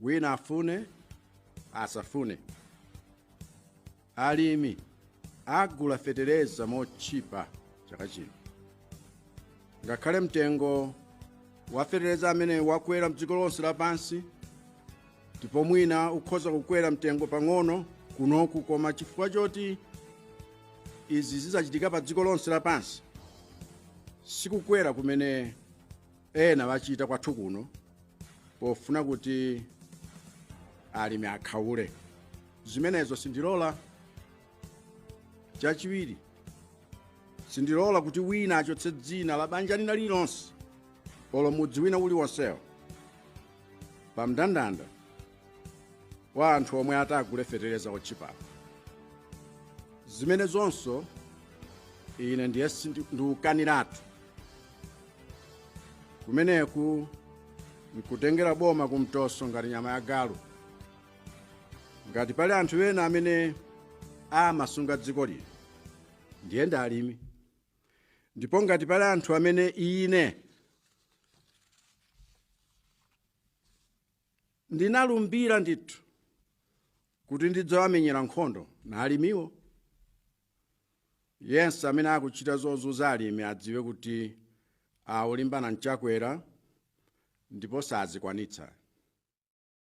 wina afune asafune, alimi agula fetereza mochipa chaka chino. Ngakhale mtengo wa fetereza amene wakwera mdziko lonse lapansi, ndipo mwina ukhoza kukwera mtengo pang'ono kunoku, koma chifukwa choti izi zizachitika pa dziko lonse lapansi, sikukwera kumene ena wachita kwathu kuno pofuna kuti alimi akhaule. Zimenezo sindilola. Chachiwiri, sindilola kuti wina achotse dzina la banja lina lilonse olo mudzi wina uliwonsewo pa mndandanda wa anthu omwe atagule fetereza ochipapo. Zimene zonso ine ndiye ndikukaniratu. Kumeneku nkutengera boma kumtoso ngati nyama ya galu. Ngati pali anthu ena amene amasunga dziko lino, ndiye ndi alimi. Ndipo ngati pali anthu amene ine ndinalumbira ndithu kuti ndidzawamenyera nkhondo na alimiwo. Yense amene akuchita zozunza alimi adziwe kuti ulimbana ndi Chakwera ndipo sazikwanitsa.